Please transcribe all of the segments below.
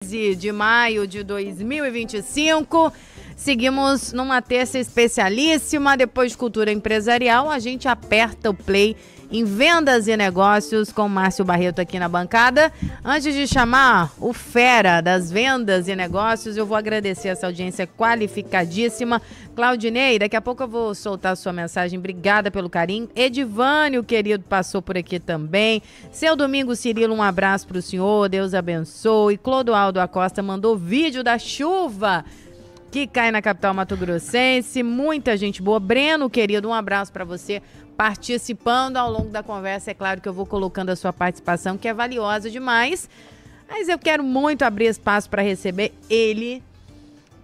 De maio de 2025, seguimos numa terça especialíssima. Depois de cultura empresarial, a gente aperta o play em vendas e negócios com o Márcio Barreto aqui na bancada. Antes de chamar o fera das vendas e negócios, eu vou agradecer essa audiência qualificadíssima. Claudinei, daqui a pouco eu vou soltar a sua mensagem. Obrigada pelo carinho. Edivânio, querido, passou por aqui também. Seu Domingo Cirilo, um abraço para o senhor. Deus abençoe. Clodoaldo Acosta mandou vídeo da chuva que cai na capital mato-grossense. Muita gente boa. Breno, querido, um abraço para você participando ao longo da conversa. É claro que eu vou colocando a sua participação, que é valiosa demais. Mas eu quero muito abrir espaço para receber ele,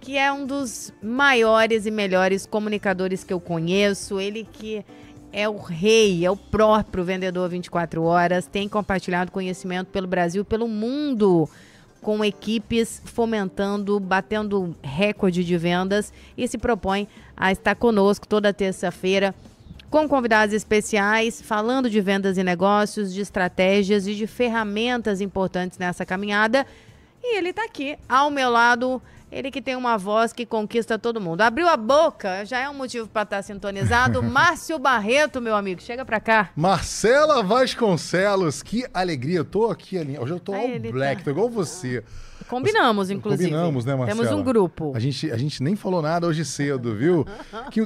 que é um dos maiores e melhores comunicadores que eu conheço. Ele que é o rei, é o próprio vendedor 24 horas, tem compartilhado conhecimento pelo Brasil e pelo mundo, com equipes fomentando, batendo recorde de vendas, e se propõe a estar conosco toda terça-feira com convidados especiais, falando de vendas e negócios, de estratégias e de ferramentas importantes nessa caminhada. E ele está aqui, ao meu lado, ele que tem uma voz que conquista todo mundo. Abriu a boca, já é um motivo para estar sintonizado. Márcio Barreto, meu amigo, chega para cá. Marcela Vasconcelos, que alegria. Eu tô aqui, hoje eu tô all black, tô igual você. Combinamos, inclusive. Combinamos, né, Marcela? Temos um grupo. A gente nem falou nada hoje cedo, viu?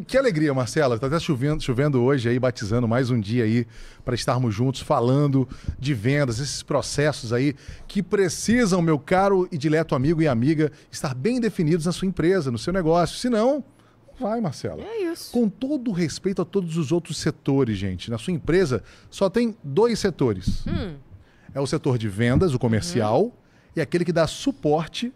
Que alegria, Marcela. Tá até chovendo hoje aí, batizando mais um dia aí para estarmos juntos falando de vendas, esses processos aí que precisam, meu caro e dileto amigo e amiga, estar bem definidos na sua empresa, no seu negócio. Senão, vai, Marcela. É isso. Com todo o respeito a todos os outros setores, gente. Na sua empresa só tem 2 setores. É o setor de vendas, o comercial, e aquele que dá suporte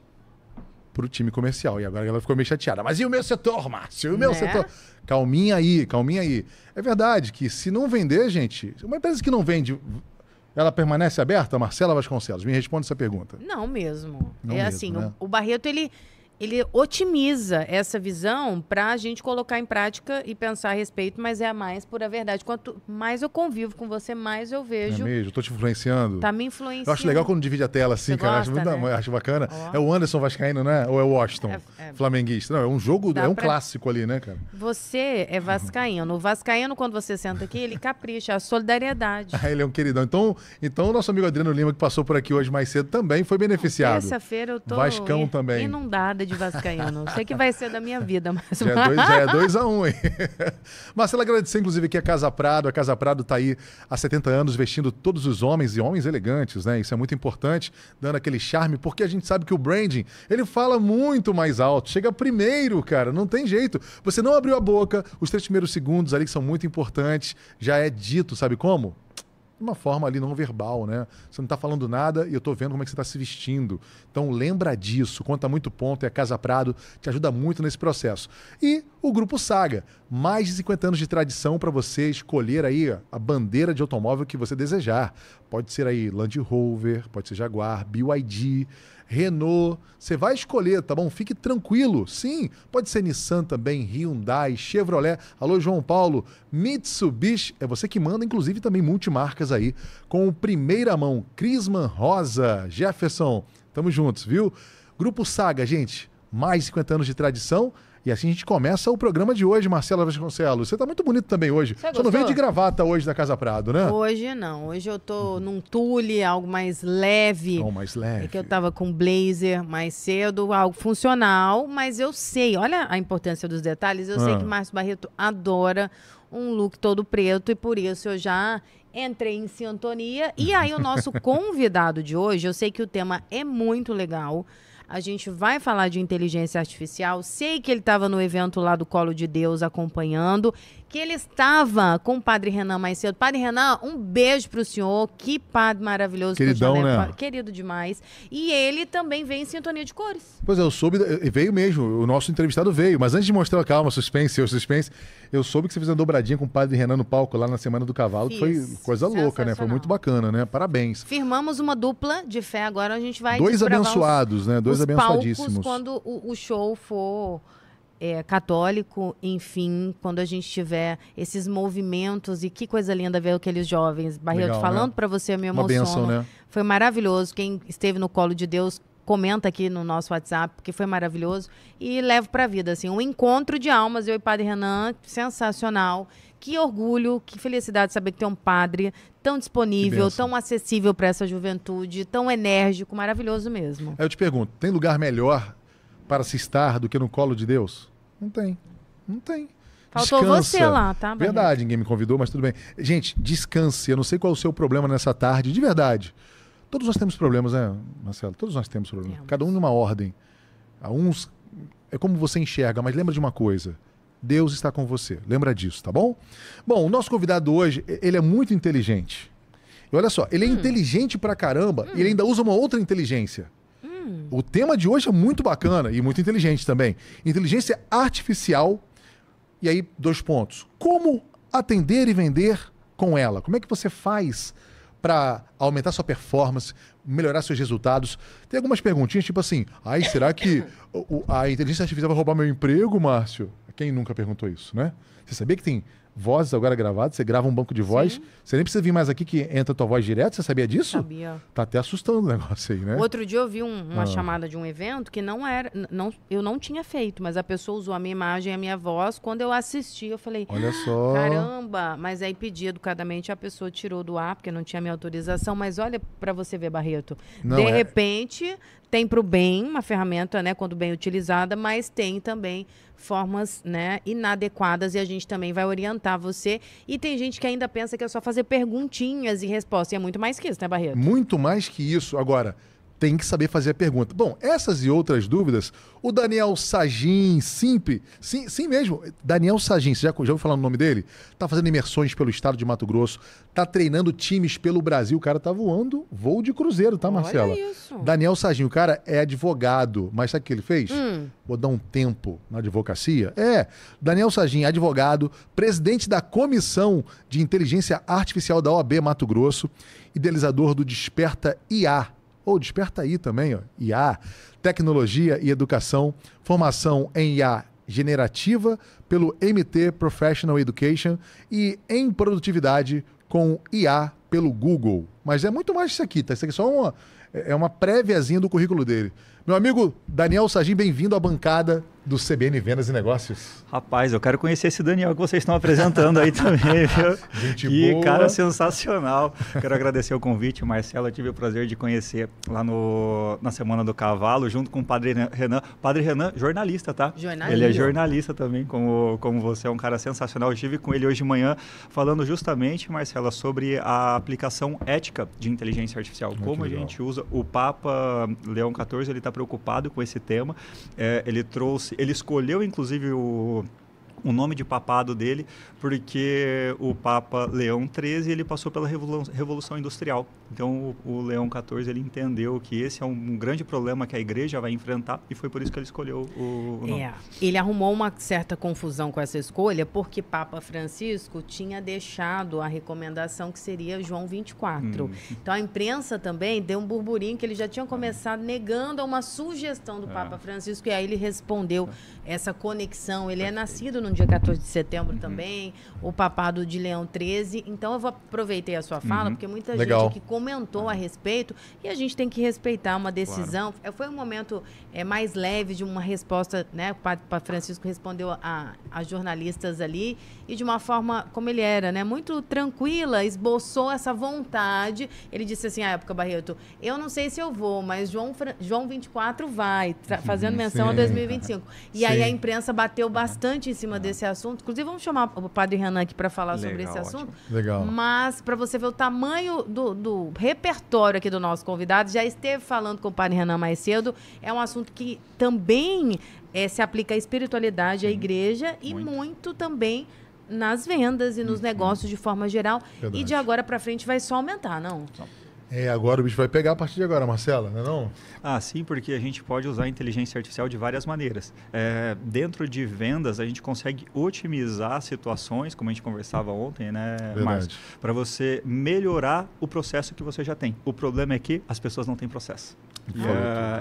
para o time comercial. E agora ela ficou meio chateada. Mas e o meu setor, Márcio? E o meu setor? Calminha aí, calminha aí. É verdade que se não vender, gente, uma empresa que não vende, ela permanece aberta? Marcela Vasconcelos, me responde essa pergunta. Não mesmo. Não é mesmo, assim, né? o Barreto, ele otimiza essa visão para a gente colocar em prática e pensar a respeito, mas é a mais pura verdade. Quanto mais eu convivo com você, mais eu vejo. É mesmo? Tô te influenciando? Tá me influenciando. Eu acho legal quando divide a tela assim, Você cara. gosta, Acho bacana. Ó. É o Anderson vascaíno, né? Ou é o Washington flamenguista? Não, é um jogo, é um clássico ali, né, cara? Você é vascaíno. O vascaíno, quando você senta aqui, ele capricha, a solidariedade. Ele é um queridão. Então o nosso amigo Adriano Lima, que passou por aqui hoje mais cedo, também foi beneficiado. Terça-feira eu tô Vascão também. inundada de vascaíno. Sei que vai ser da minha vida, mas... Já é 2-1, hein? Marcela, agradecer, inclusive, aqui a Casa Prado. A Casa Prado está aí há 70 anos, vestindo todos os homens e homens elegantes, né? Isso é muito importante, dando aquele charme, porque a gente sabe que o branding, ele fala muito mais alto. Chega primeiro, cara, não tem jeito. Você não abriu a boca, os 3 primeiros segundos ali que são muito importantes, já é dito, sabe como? De uma forma ali não verbal, né? Você não está falando nada e eu estou vendo como é que você está se vestindo. Então lembra disso, conta muito ponto, e a Casa Prado te ajuda muito nesse processo. E o Grupo Saga, mais de 50 anos de tradição para você escolher aí a bandeira de automóvel que você desejar. Pode ser aí Land Rover, pode ser Jaguar, BYD, Renault, você vai escolher, tá bom? Fique tranquilo. Sim, pode ser Nissan também, Hyundai, Chevrolet, alô João Paulo, Mitsubishi, é você que manda, inclusive também multimarcas aí, com o primeira mão, Crisman Rosa, Jefferson, tamo juntos, viu? Grupo Saga, gente, mais de 50 anos de tradição. E assim a gente começa o programa de hoje, Marcela Vasconcelos. Você tá muito bonito também hoje. Você não veio de gravata hoje da Casa Prado, né? Hoje não. Hoje eu tô num tule, algo mais leve. Não, mais leve. É que eu tava com blazer mais cedo, algo funcional, mas eu sei, olha a importância dos detalhes, eu sei que Márcio Barreto adora um look todo preto e por isso eu já entrei em sintonia. E aí o nosso convidado de hoje, eu sei que o tema é muito legal. A gente vai falar de inteligência artificial. Sei que ele estava no evento lá do Colo de Deus acompanhando, que ele estava com o Padre Renan mais cedo. Padre Renan, um beijo pro senhor. Que padre maravilhoso. Queridão, né? Querido demais. E ele também veio em sintonia de cores. Pois é, eu soube, veio mesmo, o nosso entrevistado veio. Mas antes de mostrar, calma, suspense, eu soube que você fez uma dobradinha com o Padre Renan no palco lá na Semana do Cavalo, que foi coisa louca, né? Foi muito bacana, né? Parabéns. Firmamos uma dupla de fé, agora a gente vai... Dois abençoados, né? Dois abençoadíssimos. Quando o show for católico, enfim, quando a gente tiver esses movimentos, e que coisa linda ver aqueles jovens. Barreto, legal, falando né? para você, eu me Uma emociono. bênção, né? Foi maravilhoso. Quem esteve no Colo de Deus comenta aqui no nosso WhatsApp, porque foi maravilhoso, e levo pra vida, assim, um encontro de almas, eu e Padre Renan, sensacional. Que orgulho, que felicidade saber que tem um padre tão disponível, tão acessível para essa juventude, tão enérgico, maravilhoso mesmo. Aí eu te pergunto, tem lugar melhor para se estar do que no colo de Deus? Não tem. Não tem. Faltou Descansa. você lá, tá, Barreto? Verdade, ninguém me convidou, mas tudo bem. Gente, descanse. Eu não sei qual é o seu problema nessa tarde, de verdade. Todos nós temos problemas, né, Marcelo? Todos nós temos problemas. Cada um numa ordem. A uns é como você enxerga, mas lembra de uma coisa. Deus está com você. Lembra disso, tá bom? Bom, o nosso convidado hoje, ele é muito inteligente. E olha só, ele é inteligente pra caramba e ele ainda usa uma outra inteligência. O tema de hoje é muito bacana e muito inteligente também. Inteligência artificial. E aí, 2 pontos. Como atender e vender com ela? Como é que você faz para aumentar sua performance, melhorar seus resultados? Tem algumas perguntinhas, tipo assim, será que a inteligência artificial vai roubar meu emprego, Márcio? Quem nunca perguntou isso, né? Você sabia que tem vozes agora gravadas? Você grava um banco de voz, Sim. Você nem precisa vir mais aqui que entra a tua voz direto, você sabia disso? Sabia. Tá até assustando o negócio aí, né? Outro dia eu vi uma chamada de um evento que não era, eu não tinha feito, mas a pessoa usou a minha imagem e a minha voz. Quando eu assisti, eu falei, olha só. Caramba, mas aí pedi educadamente, a pessoa tirou do ar, porque não tinha minha autorização, mas olha pra você ver, Barreto, Não, de repente tem pro bem uma ferramenta, né, quando bem utilizada, mas tem também formas, né, inadequadas e a gente também vai orientar você. E tem gente que ainda pensa que é só fazer perguntinhas e respostas, e é muito mais que isso, né, Barreto? Muito mais que isso. Agora, tem que saber fazer a pergunta. Bom, essas e outras dúvidas, o Daniel Sagin, sim mesmo, Daniel Sagin, você já ouviu falar no nome dele? Tá fazendo imersões pelo estado de Mato Grosso, tá treinando times pelo Brasil, o cara tá voando voo de cruzeiro, tá, Marcela? Olha isso. Daniel Sagin, o cara é advogado, mas sabe o que ele fez? Vou dar um tempo na advocacia. Daniel Sagin, advogado, presidente da Comissão de Inteligência Artificial da OAB Mato Grosso, idealizador do Desperta IA, ou Desperta aí também, ó, IA, Tecnologia e Educação, formação em IA generativa pelo MT Professional Education e em produtividade com IA pelo Google. Mas é muito mais isso aqui, tá? Isso aqui é só uma préviazinha do currículo dele. Meu amigo Daniel Sagin, bem-vindo à bancada do CBN Vendas e Negócios. Rapaz, eu quero conhecer esse Daniel que vocês estão apresentando aí também, viu? Gente que boa. Cara sensacional. Quero agradecer o convite, Marcelo. Eu tive o prazer de conhecer lá na Semana do Cavalo, junto com o Padre Renan. Padre Renan, jornalista, tá? Jornalista. Ele é jornalista também, como você, é um cara sensacional. Eu estive com ele hoje de manhã falando justamente, Marcela, sobre a aplicação ética de inteligência artificial. Muito como legal. A gente usa. O Papa Leão XIV, ele está preocupado com esse tema. Ele escolheu, inclusive, o nome de papado dele, porque o Papa Leão XIII, ele passou pela Revolução Industrial. Então, o Leão XIV, ele entendeu que esse é um grande problema que a igreja vai enfrentar e foi por isso que ele escolheu o nome. Ele arrumou uma certa confusão com essa escolha, porque Papa Francisco tinha deixado a recomendação que seria João 24. Então, a imprensa também deu um burburinho que ele já tinha começado negando a uma sugestão do Papa Francisco, e aí ele respondeu essa conexão. Ele é nascido no dia 14 de setembro também, o papado de Leão XIII. Então, eu aproveitei a sua fala, porque muita Legal. gente que comentou a respeito, e a gente tem que respeitar uma decisão. Claro. Foi um momento mais leve de uma resposta, né? O Papa Francisco respondeu a jornalistas ali, e de uma forma como ele era, né? Muito tranquila, esboçou essa vontade. Ele disse assim, à época, Barreto, eu não sei se eu vou, mas João 24 vai, fazendo menção a 2025. E aí a imprensa bateu bastante em cima desse assunto. Inclusive, vamos chamar o Padre Renan aqui para falar sobre esse assunto. Legal. Mas, para você ver o tamanho do repertório aqui do nosso convidado, já esteve falando com o Padre Renan mais cedo, é um assunto que também se aplica à espiritualidade, à igreja, e muito também nas vendas e nos negócios de forma geral. Verdade. E de agora para frente vai só aumentar, não? Agora o bicho vai pegar a partir de agora, Marcela, não é não? Sim, porque a gente pode usar a inteligência artificial de várias maneiras. Dentro de vendas, a gente consegue otimizar situações, como a gente conversava ontem, né, Márcio? Para você melhorar o processo que você já tem. O problema é que as pessoas não têm processo.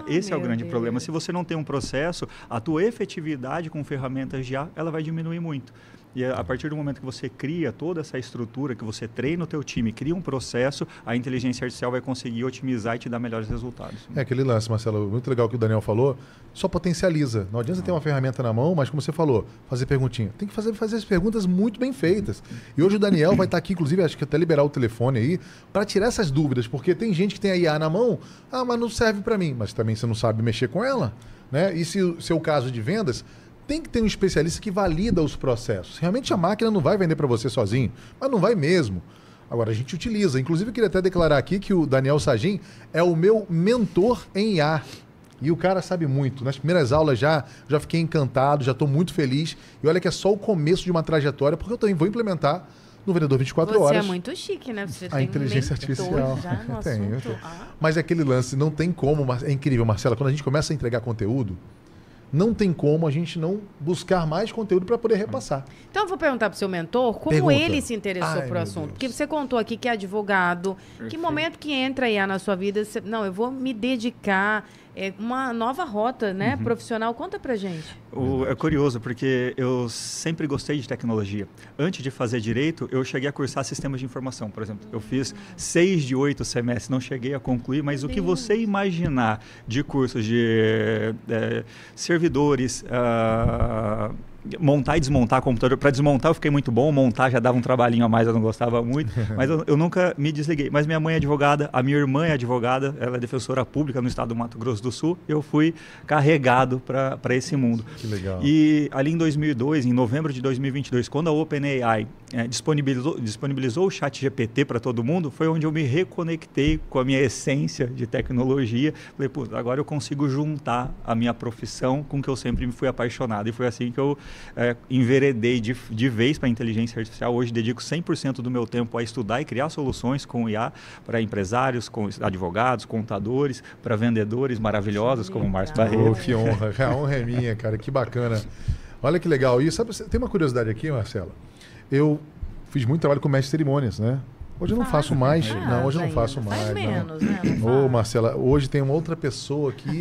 Esse é o grande problema. Se você não tem um processo, a tua efetividade com ferramentas de IA, ela vai diminuir muito. E a partir do momento que você cria toda essa estrutura, que você treina o teu time, cria um processo, a inteligência artificial vai conseguir otimizar e te dar melhores resultados. É aquele lance, Marcelo, muito legal que o Daniel falou, só potencializa. Não adianta ter uma ferramenta na mão, mas como você falou, fazer perguntinha. Tem que fazer as perguntas muito bem feitas. E hoje o Daniel vai estar aqui, inclusive, acho que até liberar o telefone aí, para tirar essas dúvidas, porque tem gente que tem a IA na mão, mas não serve para mim, mas também você não sabe mexer com ela, né? E se o seu caso de vendas, tem que ter um especialista que valida os processos. Realmente a máquina não vai vender para você sozinho, mas não vai mesmo. Agora, a gente utiliza. Inclusive, eu queria até declarar aqui que o Daniel Sagin é o meu mentor em IA. E o cara sabe muito. Nas primeiras aulas já fiquei encantado, já estou muito feliz. E olha que é só o começo de uma trajetória, porque eu também vou implementar no Vendedor 24 Horas. Você é muito chique, né? Você a tem inteligência artificial. Já no Tenho. assunto. Mas é aquele lance, não tem como. É incrível, Marcela, quando a gente começa a entregar conteúdo, não tem como a gente não buscar mais conteúdo para poder repassar. Então, eu vou perguntar para o seu mentor como ele se interessou por assunto. Porque você contou aqui que é advogado. Perfeito. Que momento que entra IA na sua vida? Você, não, eu vou me dedicar. É uma nova rota, né, profissional. Conta pra gente. É curioso, porque eu sempre gostei de tecnologia. Antes de fazer direito, eu cheguei a cursar sistemas de informação, por exemplo. Eu fiz 6 de 8 semestres, não cheguei a concluir, mas o que você imaginar de cursos de servidores, montar e desmontar computador. Para desmontar eu fiquei muito bom, montar já dava um trabalhinho a mais, eu não gostava muito, mas eu nunca me desliguei. Mas minha mãe é advogada, a minha irmã é advogada, ela é defensora pública no estado do Mato Grosso do Sul, eu fui carregado para esse mundo. Que legal. E ali em 2002, em novembro de 2022, quando a OpenAI disponibilizou o ChatGPT para todo mundo, foi onde eu me reconectei com a minha essência de tecnologia. Falei, pô, agora eu consigo juntar a minha profissão com que eu sempre me fui apaixonado. E foi assim que eu enveredei de vez para a inteligência artificial. Hoje dedico 100% do meu tempo a estudar e criar soluções com IA para empresários, com advogados, contadores, para vendedores maravilhosos como o Márcio Barreto. Oh, que honra, a honra é minha, cara, que bacana. Olha que legal. E sabe, tem uma curiosidade aqui, Marcela? Eu fiz muito trabalho com mestre de cerimônias, né? Hoje eu não faço mais. Não, hoje eu não faço mais. Faz menos, não. né? Ô, Marcela, hoje tem uma outra pessoa que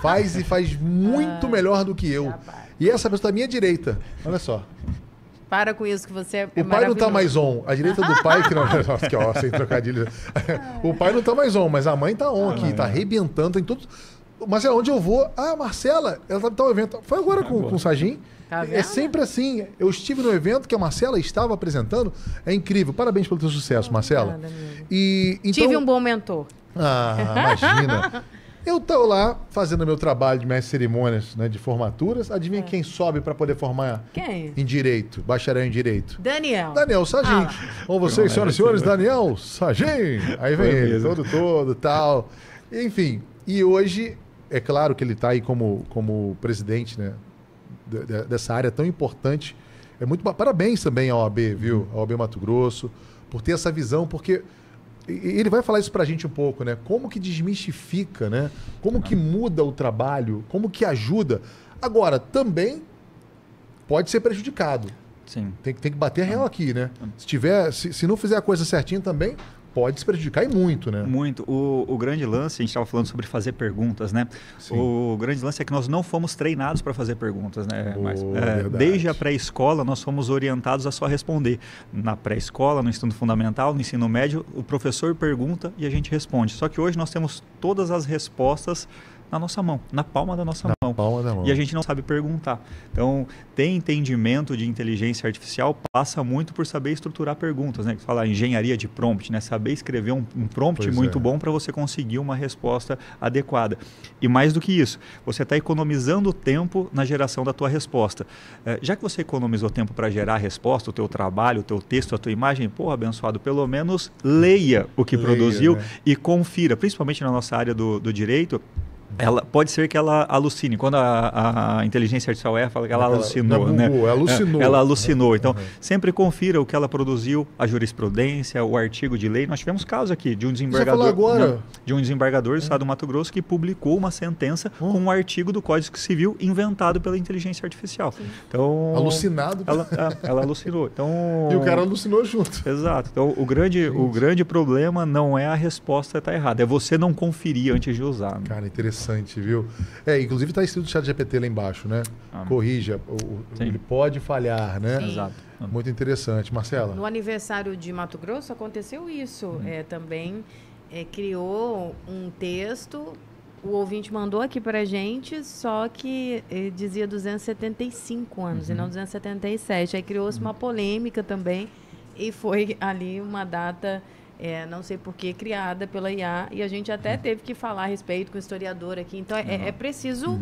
faz e faz muito melhor do que eu. E essa pessoa está à minha direita. Olha só. Para com isso que você é O pai não está mais on. A direita do pai que não... Aqui, ó, sem trocadilho. O pai não está mais on, mas a mãe está on aqui. Está arrebentando, tem tudo. Marcela, onde eu vou? Ah, Marcela, ela está no tal evento. Foi agora com o Sagin. Tá É sempre assim. Eu estive no evento que a Marcela estava apresentando. É incrível. Parabéns pelo teu sucesso, Marcela. Então... Tive um bom mentor. Ah, imagina. Eu estou lá fazendo meu trabalho de mestre de cerimônias, né, de formaturas. Adivinha quem sobe para poder formar em Direito, bacharel em Direito? Daniel Sagin. Com vocês, senhoras e senhores, Daniel Sagin. Aí vem ele, todo, tal. Enfim, e hoje, é claro que ele está aí como presidente, né, dessa área tão importante. É muito parabéns também à OAB, viu? A OAB Mato Grosso, por ter essa visão, porque ele vai falar isso pra gente um pouco, né? Como que desmistifica, né? Como que muda o trabalho, como que ajuda. Agora, também pode ser prejudicado. Sim. Tem que bater a real aqui, né? Se não fizer a coisa certinha também, pode se prejudicar e muito, né? Muito. O grande lance, a gente estava falando sobre fazer perguntas, né? Sim. O grande lance é que nós não fomos treinados para fazer perguntas, né? Desde a pré-escola, nós fomos orientados a só responder. Na pré-escola, no ensino fundamental, no ensino médio, o professor pergunta e a gente responde. Só que hoje nós temos todas as respostas na nossa mão, na palma da nossa mão. E a gente não sabe perguntar. Então, ter entendimento de inteligência artificial passa muito por saber estruturar perguntas, né? Que fala engenharia de prompt, né? Saber escrever um prompt muito bom para você conseguir uma resposta adequada. E mais do que isso, você está economizando tempo na geração da tua resposta. Já que você economizou tempo para gerar a resposta, o teu trabalho, o teu texto, a tua imagem, pô, abençoado, pelo menos leia o que produziu, né? E confira, principalmente na nossa área do direito. Pode ser que ela alucine. Quando a inteligência artificial fala que ela alucinou, né? Ela alucinou. Então, sempre confira o que ela produziu, a jurisprudência, o artigo de lei. Nós tivemos casos aqui de um desembargador, do estado do Mato Grosso que publicou uma sentença com um artigo do Código Civil inventado pela inteligência artificial. Então, alucinado. Ela alucinou. Então, e o cara alucinou junto. Exato. Então, o grande problema não é a resposta estar errada, é você não conferir antes de usar. Né? Cara, interessante. interessante, viu? Inclusive está escrito o ChatGPT lá embaixo, né? Corrija, ele pode falhar, né? Sim. Exato. Muito interessante. Marcela? No aniversário de Mato Grosso aconteceu isso. Também criou um texto, o ouvinte mandou aqui pra gente, só que dizia 275 anos e não 277. Aí criou-se uma polêmica também e foi ali uma data... não sei por que, criada pela IA, e a gente até teve que falar a respeito com o historiador aqui. Então, é preciso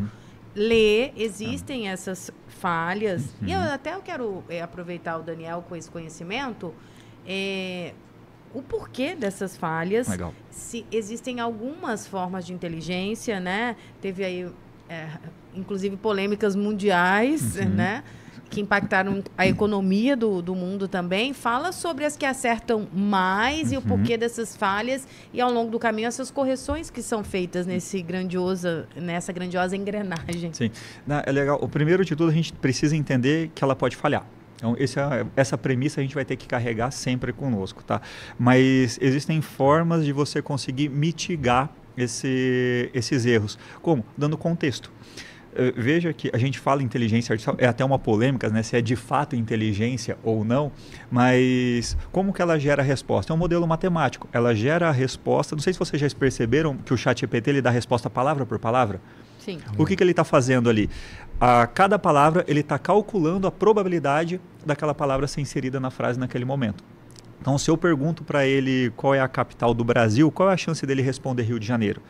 ler, existem essas falhas. E eu quero aproveitar o Daniel com esse conhecimento, o porquê dessas falhas. Legal. Se existem algumas formas de inteligência, né? Teve aí, inclusive, polêmicas mundiais, né? Que impactaram a economia do mundo também. Fala sobre as que acertam mais e o porquê dessas falhas e, ao longo do caminho, essas correções que são feitas nessa grandiosa engrenagem. Sim. É legal. O primeiro de tudo, a gente precisa entender que ela pode falhar. Então, essa premissa a gente vai ter que carregar sempre conosco, tá? Mas existem formas de você conseguir mitigar esses erros. Como? Dando contexto. Veja que a gente fala inteligência artificial, é até uma polêmica, né, se é de fato inteligência ou não, mas como que ela gera a resposta? É um modelo matemático, ela gera a resposta, não sei se vocês já perceberam que o ChatGPT ele dá a resposta palavra por palavra. Sim. O que ele está fazendo ali? A cada palavra ele está calculando a probabilidade daquela palavra ser inserida na frase naquele momento. Então, se eu pergunto para ele qual é a capital do Brasil, qual é a chance dele responder Rio de Janeiro?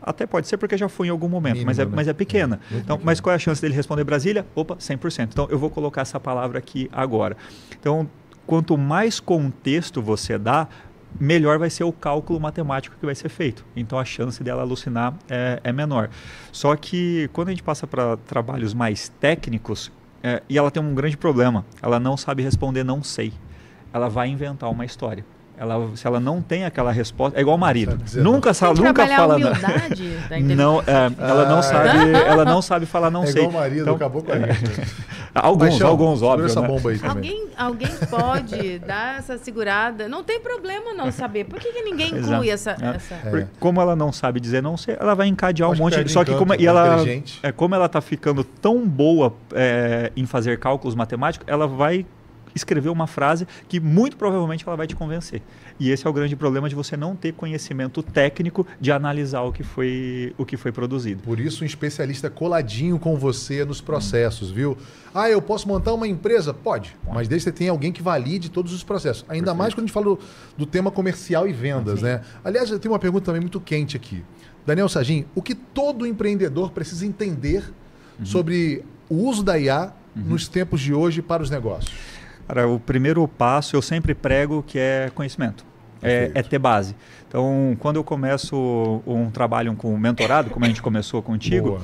Até pode ser porque já foi em algum momento, mínimo, mas é pequena. Então, mas qual é a chance dele responder Brasília? Opa, 100%. Então, eu vou colocar essa palavra aqui agora. Então, quanto mais contexto você dá, melhor vai ser o cálculo matemático que vai ser feito. Então, a chance dela alucinar é menor. Só que, quando a gente passa para trabalhos mais técnicos, e ela tem um grande problema, ela não sabe responder não sei. Ela vai inventar uma história. Se ela não tem aquela resposta, é igual o marido. Nunca fala a humildade da não. Ela não sabe falar não sei. É igual o marido, então, acabou com a gente. Alguns, óbvio. Essa né? bomba aí também. Alguém pode dar essa segurada? Não tem problema não saber. Por que ninguém inclui essa... Como ela não sabe dizer não sei, ela vai encadear um monte de... Só que como ela está ficando tão boa em fazer cálculos matemáticos, ela vai escrever uma frase que muito provavelmente ela vai te convencer. E esse é o grande problema de você não ter conhecimento técnico de analisar o que foi produzido. Por isso um especialista coladinho com você nos processos, viu? Eu posso montar uma empresa? Pode. Mas desde que você tenha alguém que valide todos os processos. Ainda mais quando a gente fala do tema comercial e vendas, né? Aliás, eu tenho uma pergunta também muito quente aqui. Daniel Sargin, o que todo empreendedor precisa entender sobre o uso da IA nos tempos de hoje para os negócios? Cara, o primeiro passo eu sempre prego que é conhecimento, é ter base. Então, quando eu começo um trabalho com mentorado, como a gente começou contigo,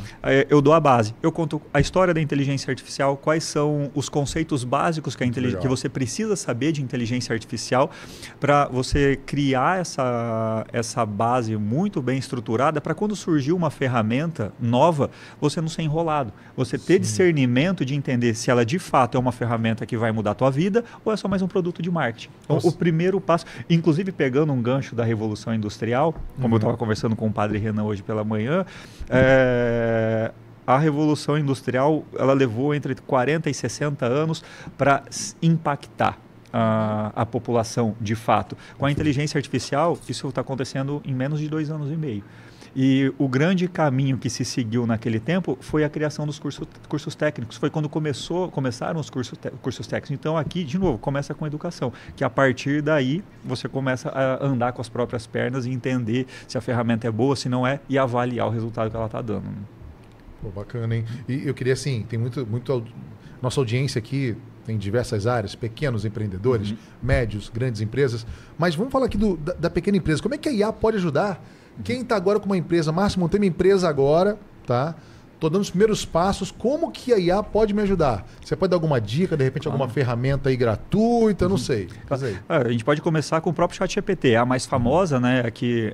eu dou a base. Eu conto a história da inteligência artificial, quais são os conceitos básicos que você precisa saber de inteligência artificial para você criar essa base muito bem estruturada para quando surgir uma ferramenta nova, você não ser enrolado. Você ter discernimento de entender se ela de fato é uma ferramenta que vai mudar a tua vida ou é só mais um produto de marketing. Então, o primeiro passo, inclusive pegando um gancho da Revolução Industrial, como eu estava conversando com o padre Renan hoje pela manhã, a Revolução Industrial ela levou entre 40 e 60 anos para impactar a população de fato. Com a inteligência artificial, isso está acontecendo em menos de 2 anos e meio. E o grande caminho que se seguiu naquele tempo foi a criação dos cursos técnicos. Foi quando começaram os cursos técnicos. Então, aqui, de novo, começa com a educação. Que a partir daí, você começa a andar com as próprias pernas e entender se a ferramenta é boa, se não é, e avaliar o resultado que ela está dando. Pô, bacana, hein? E eu queria, assim, tem muito... Nossa audiência aqui tem diversas áreas, pequenos empreendedores, médios, grandes empresas. Mas vamos falar aqui da pequena empresa. Como é que a IA pode ajudar? Quem está agora com uma empresa, Márcio, montei minha empresa agora, tá? tô dando os primeiros passos, como que a IA pode me ajudar? Você pode dar alguma dica, de repente alguma ferramenta aí gratuita, não sei. A gente pode começar com o próprio ChatGPT, a mais famosa, né,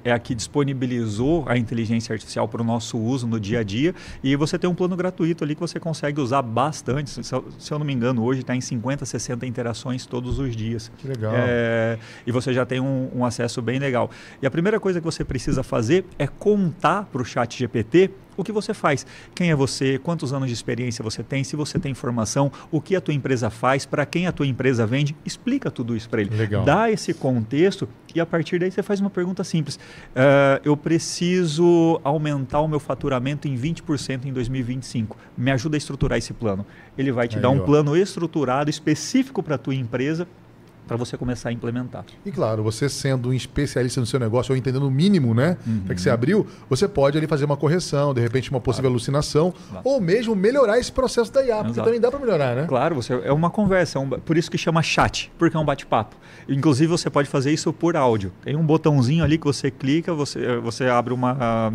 é a que disponibilizou a inteligência artificial para o nosso uso no dia a dia, e você tem um plano gratuito ali que você consegue usar bastante, se eu não me engano, hoje está em 50, 60 interações todos os dias. Que legal. E você já tem um acesso bem legal. E a primeira coisa que você precisa fazer é contar para o ChatGPT o que você faz, quem é você, quantos anos de experiência você tem, se você tem formação, o que a tua empresa faz, para quem a tua empresa vende, explica tudo isso para ele. Legal. Dá esse contexto e a partir daí você faz uma pergunta simples. Eu preciso aumentar o meu faturamento em 20% em 2025. Me ajuda a estruturar esse plano. Ele vai te dar um plano estruturado, específico para a tua empresa, para você começar a implementar. E claro, você sendo um especialista no seu negócio ou entendendo o mínimo, né? Que você abriu, você pode ali fazer uma correção, de repente uma possível alucinação, ou mesmo melhorar esse processo da IA, porque também dá para melhorar, né? Claro, é uma conversa, por isso que chama chat, porque é um bate-papo. Inclusive você pode fazer isso por áudio. Tem um botãozinho ali que você clica, você abre uma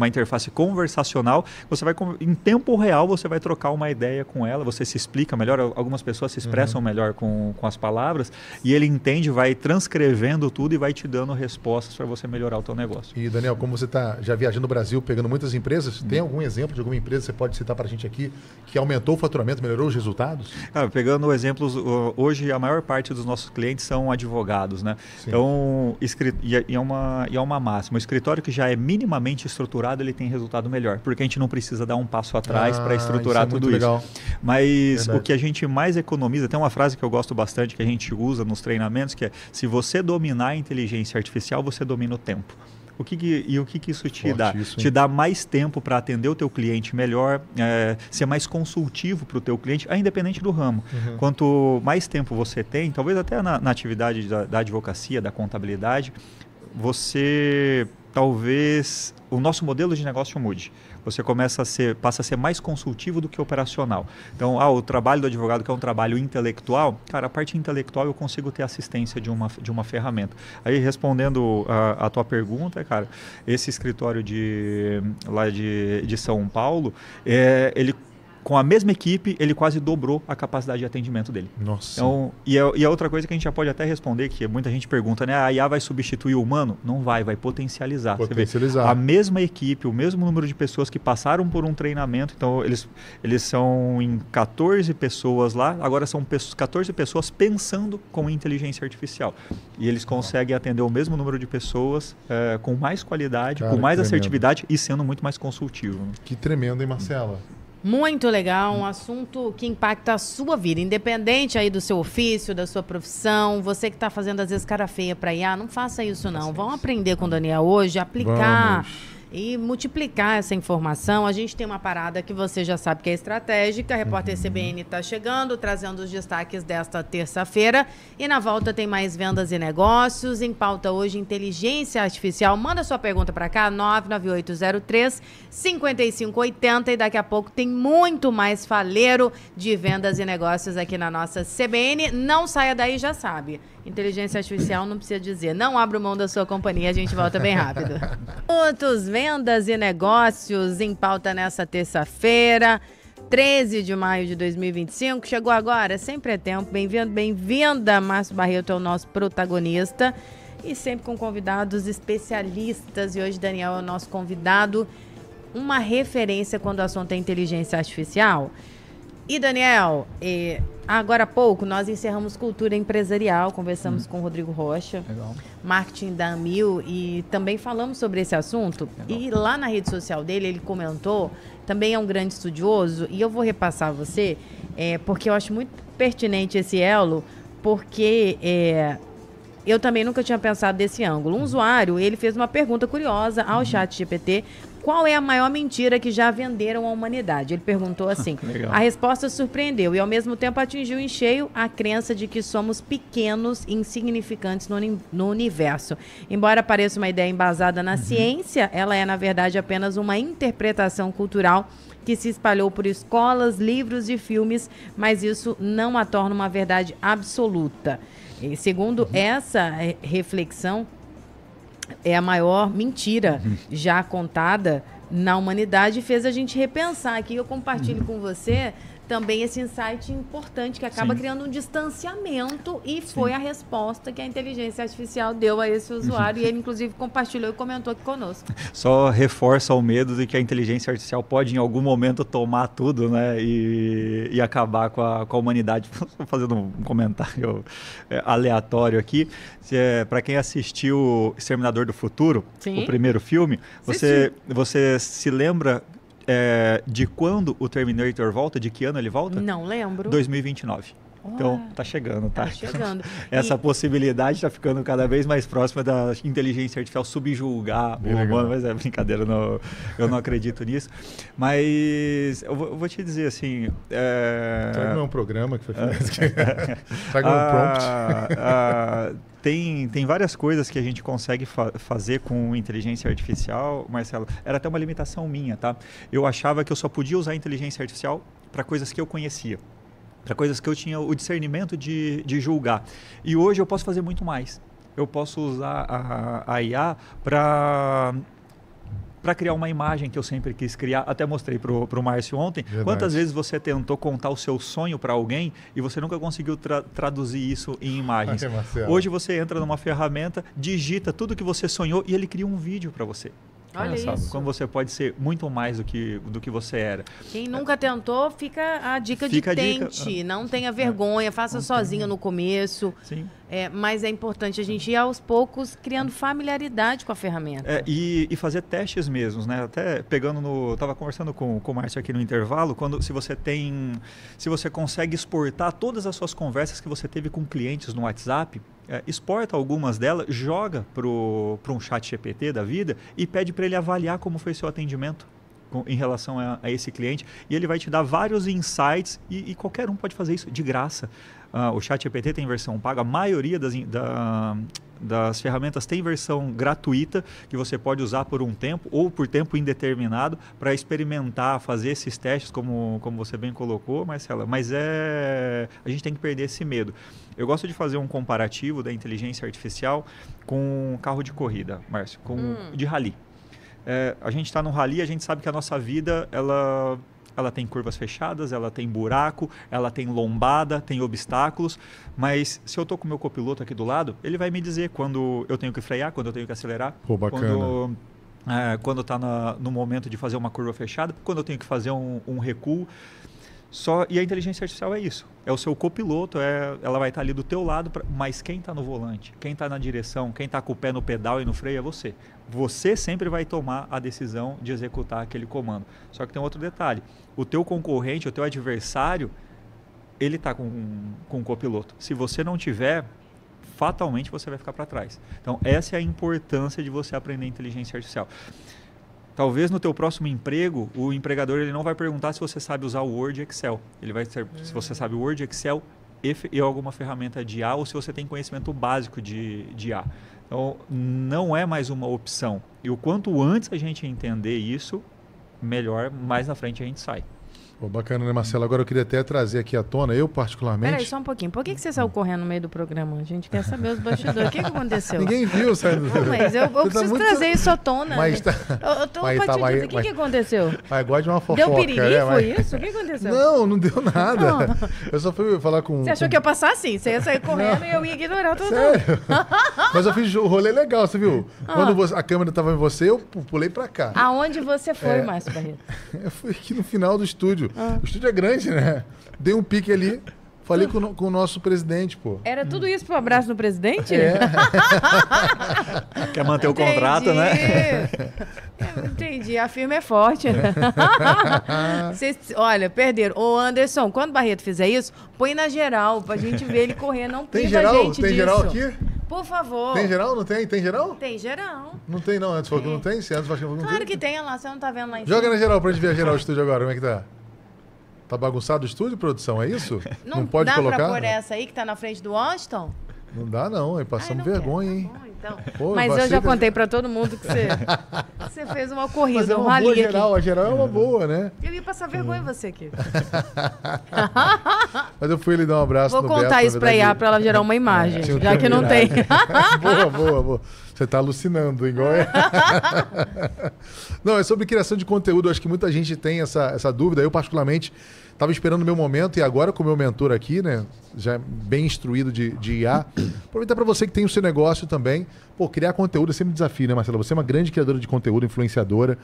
interface conversacional, você vai em tempo real você vai trocar uma ideia com ela, você se explica melhor, algumas pessoas se expressam melhor com as palavras, e ele entende, vai transcrevendo tudo e vai te dando respostas para você melhorar o teu negócio. E Daniel, como você está já viajando no Brasil, pegando muitas empresas, tem algum exemplo de alguma empresa que você pode citar para a gente aqui que aumentou o faturamento, melhorou os resultados? Pegando exemplos, hoje a maior parte dos nossos clientes são advogados, né? Sim. Então, é uma máxima. O escritório que já é minimamente estruturado, ele tem resultado melhor, porque a gente não precisa dar um passo atrás para estruturar tudo isso. Mas verdade. O que a gente mais economiza, tem uma frase que eu gosto bastante, que a gente usa nos treinamentos, que é: se você dominar a inteligência artificial, você domina o tempo. O que isso te dá? Te dá mais tempo para atender o teu cliente melhor, ser mais consultivo para o teu cliente, independente do ramo. Quanto mais tempo você tem, talvez até na atividade da advocacia, da contabilidade, talvez o nosso modelo de negócio mude. Você passa a ser mais consultivo do que operacional. Então, o trabalho do advogado, que é um trabalho intelectual, cara, a parte intelectual eu consigo ter assistência de uma ferramenta. Aí, respondendo a tua pergunta, cara, esse escritório lá de São Paulo, ele, com a mesma equipe, ele quase dobrou a capacidade de atendimento dele. Nossa. Então, e a outra coisa que a gente já pode até responder, que muita gente pergunta, né? A IA vai substituir o humano? Não vai potencializar. Potencializar. Você vê, a mesma equipe, o mesmo número de pessoas que passaram por um treinamento, então eles são em 14 pessoas lá, agora são 14 pessoas pensando com inteligência artificial. E eles conseguem atender o mesmo número de pessoas com mais qualidade, com mais assertividade e sendo muito mais consultivo. Né? Que tremendo, hein, Marcela? Muito legal, um assunto que impacta a sua vida, independente aí do seu ofício, da sua profissão. Você que está fazendo às vezes cara feia para IA, não faça isso não. Vamos aprender com o Daniel hoje, aplicar e multiplicar essa informação. A gente tem uma parada que você já sabe que é estratégica. A Repórter CBN está chegando, trazendo os destaques desta terça-feira. E na volta tem mais vendas e negócios. Em pauta hoje, inteligência artificial. Manda sua pergunta para cá, 99803-5580. E daqui a pouco tem muito mais faleiro de vendas e negócios aqui na nossa CBN. Não saia daí, já sabe. Inteligência artificial não precisa dizer. Não abra mão da sua companhia, a gente volta bem rápido. Muitos vendas e negócios em pauta nessa terça-feira, 13 de maio de 2025. Chegou agora, sempre é tempo. Bem-vindo, bem-vinda. Márcio Barreto é o nosso protagonista. E sempre com convidados especialistas. E hoje Daniel é o nosso convidado. Uma referência quando o assunto é inteligência artificial. E Daniel, agora há pouco nós encerramos Cultura Empresarial, conversamos com o Rodrigo Rocha, marketing da Amil, e também falamos sobre esse assunto. E lá na rede social dele, ele comentou, também é um grande estudioso, e eu vou repassar a você, porque eu acho muito pertinente esse elo, porque eu também nunca tinha pensado desse ângulo. Um usuário, ele fez uma pergunta curiosa ao ChatGPT: qual é a maior mentira que já venderam à humanidade? Ele perguntou assim. A resposta surpreendeu e, ao mesmo tempo, atingiu em cheio a crença de que somos pequenos e insignificantes no universo. Embora pareça uma ideia embasada na ciência, ela é, na verdade, apenas uma interpretação cultural que se espalhou por escolas, livros e filmes, mas isso não a torna uma verdade absoluta. E, segundo essa reflexão, é a maior mentira já contada na humanidade, fez a gente repensar. Aqui eu compartilho com você também esse insight importante que acaba criando um distanciamento e foi a resposta que a inteligência artificial deu a esse usuário e ele inclusive compartilhou e comentou aqui conosco. Só reforça o medo de que a inteligência artificial pode em algum momento tomar tudo, né, e acabar com a humanidade. Estou fazendo um comentário aleatório aqui. Para quem assistiu Exterminador do Futuro, o primeiro filme, você se lembra de quando o Terminator volta? De que ano ele volta? Não lembro. 2029. Então, tá chegando, tá? Tá chegando. Essa possibilidade está ficando cada vez mais próxima da inteligência artificial subjugar o humano, mas é brincadeira, eu não acredito nisso. Mas eu vou te dizer assim... Será que não é um programa que foi feito? Será que não é um prompt? Tem várias coisas que a gente consegue fazer com inteligência artificial, Marcelo. Era até uma limitação minha, tá? Eu achava que eu só podia usar a inteligência artificial para coisas que eu conhecia, para coisas que eu tinha o discernimento de julgar. E hoje eu posso fazer muito mais. Eu posso usar a IA para criar uma imagem que eu sempre quis criar. Até mostrei para o Márcio ontem. Verdade. Quantas vezes você tentou contar o seu sonho para alguém e você nunca conseguiu traduzir isso em imagens? Hoje você entra numa ferramenta, digita tudo que você sonhou e ele cria um vídeo para você. Olha isso. Como você pode ser muito mais do que você era. Quem nunca tentou, fica a dica de tente. Não tenha vergonha, faça sozinho no começo. Sim. Mas é importante a gente ir aos poucos criando familiaridade com a ferramenta. E fazer testes mesmos, né? Até pegando estava conversando com o Márcio aqui no intervalo, se você consegue exportar todas as suas conversas que você teve com clientes no WhatsApp, exporta algumas delas, joga para um chat GPT da vida e pede para ele avaliar como foi seu atendimento em relação a esse cliente, e ele vai te dar vários insights e qualquer um pode fazer isso de graça. O chat GPT tem versão paga, a maioria das ferramentas tem versão gratuita que você pode usar por um tempo ou por tempo indeterminado para experimentar, fazer esses testes, como você bem colocou, Marcela. Mas a gente tem que perder esse medo. Eu gosto de fazer um comparativo da inteligência artificial com um carro de corrida, Márcio, de rally. A gente está no rally, a gente sabe que a nossa vida, ela tem curvas fechadas, ela tem buraco, ela tem lombada, tem obstáculos, mas se eu estou com o meu copiloto aqui do lado, ele vai me dizer quando eu tenho que frear, quando eu tenho que acelerar, quando está no momento de fazer uma curva fechada, quando eu tenho que fazer um recuo. E a inteligência artificial é isso, é o seu copiloto, ela vai estar ali do teu lado, mas quem está no volante, quem está na direção, quem está com o pé no pedal e no freio é você. Você sempre vai tomar a decisão de executar aquele comando. Só que tem outro detalhe, o teu concorrente, o teu adversário, ele está com o copiloto. Se você não tiver, fatalmente você vai ficar para trás. Então essa é a importância de você aprender inteligência artificial. Talvez no teu próximo emprego, o empregador ele não vai perguntar se você sabe usar o Word e Excel. Ele vai ser se você sabe o Word, Excel e alguma ferramenta de IA ou se você tem conhecimento básico de IA. Então, não é mais uma opção. E o quanto antes a gente entender isso, melhor, mais na frente a gente sai. Pô, bacana, né, Marcelo? Agora eu queria até trazer aqui à tona, eu particularmente... Peraí, só um pouquinho. Por que você saiu correndo no meio do programa? A gente quer saber os bastidores. O que aconteceu? Ninguém viu saindo. Não, mas eu preciso trazer isso à tona. Mas tá... Eu tô o que aconteceu? Mas gosta de uma fofoca. Deu piriri, né? foi isso? O que aconteceu? Não deu nada. Não. Eu só fui falar com... Você achou que ia passar assim? Você ia sair correndo e eu ia ignorar tudo. Sério? Mas eu fiz o rolê legal, você viu? Quando a câmera estava em você, eu pulei pra cá. Aonde você foi, Márcio Barreto? Eu fui aqui no final do estúdio. O estúdio é grande, né? Dei um pique ali, falei com o nosso presidente, pô. Era tudo isso pro abraço do presidente? Quer manter o contrato, né? Entendi, a firma é forte, né? Olha, perderam. Ô Anderson, quando o Barreto fizer isso, põe na geral, pra gente ver ele correr, não priva a gente disso. Tem geral aqui? Por favor. Tem geral? Não tem? Tem geral? Tem geral. Não tem não, antes falou que não tem? Se antes falou que não tem. Claro que tem, olha lá, você não tá vendo lá em cima. Joga na geral pra gente ver a geral do estúdio agora, como é que tá? Tá bagunçado o estúdio, produção, é isso? Não pode dá colocar? Pra pôr essa aí que tá na frente do Washington? Não dá não, aí passamos vergonha, hein? Tá bom, então. Pô, mas eu já contei pra todo mundo que você fez uma corrida, mas é uma rally boa geral, aqui. A geral é uma boa, né? Eu ia passar vergonha em você aqui. Mas eu fui lhe dar um abraço. Vou contar isso pra IA pra ela gerar uma imagem, já que não tem. Boa. Você está alucinando, igual é. Não, é sobre criação de conteúdo. Eu acho que muita gente tem essa dúvida. Eu, particularmente, estava esperando o meu momento e agora com o meu mentor aqui, né? Já bem instruído de IA. Aproveitar para você que tem o seu negócio também. Pô, criar conteúdo é sempre um desafio, né, Marcela? Você é uma grande criadora de conteúdo, influenciadora.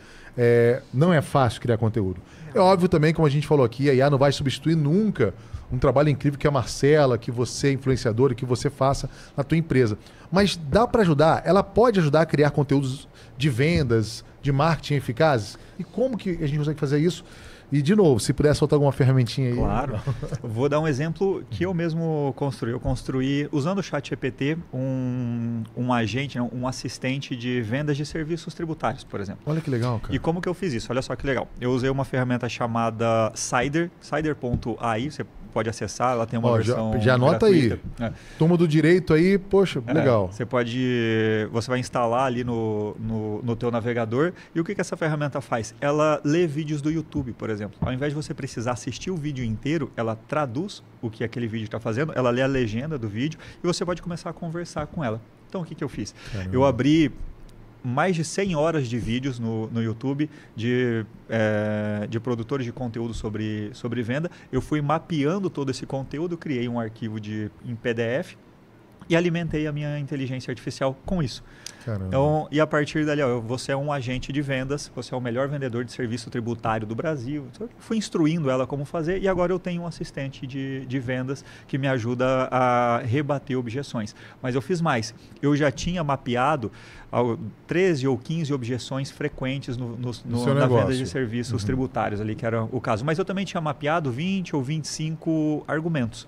Não é fácil criar conteúdo. É óbvio também, como a gente falou aqui, a IA não vai substituir nunca um trabalho incrível que a Marcela, que você, influenciadora, que você faça na tua empresa. Mas dá para ajudar? Ela pode ajudar a criar conteúdos de vendas, de marketing eficazes? E como que a gente consegue fazer isso? E, de novo, se puder soltar alguma ferramentinha aí. Claro. Vou dar um exemplo que eu mesmo construí. Eu construí, usando o ChatGPT, um agente, um assistente de vendas de serviços tributários, por exemplo. Olha que legal, cara. E como que eu fiz isso? Olha só que legal. Eu usei uma ferramenta chamada Cider, cider.ai, você pode acessar, ela tem uma versão já anota gratuita. aí. Turma do direito aí, poxa, legal. Você vai instalar ali no teu navegador. E o que essa ferramenta faz? Ela lê vídeos do YouTube, por exemplo. Ao invés de você precisar assistir o vídeo inteiro, ela traduz o que aquele vídeo está fazendo, ela lê a legenda do vídeo e você pode começar a conversar com ela. Então, o que eu fiz? Caramba. Eu abri mais de 100 horas de vídeos no YouTube de produtores de conteúdo sobre venda. Eu fui mapeando todo esse conteúdo, criei um arquivo em PDF e alimentei a minha inteligência artificial com isso. Então, e a partir dali, você é um agente de vendas, você é o melhor vendedor de serviço tributário do Brasil. Então, eu fui instruindo ela como fazer e agora eu tenho um assistente de vendas que me ajuda a rebater objeções. Mas eu fiz mais. Eu já tinha mapeado 13 ou 15 objeções frequentes na venda de serviços tributários, ali, que era o caso. Mas eu também tinha mapeado 20 ou 25 argumentos.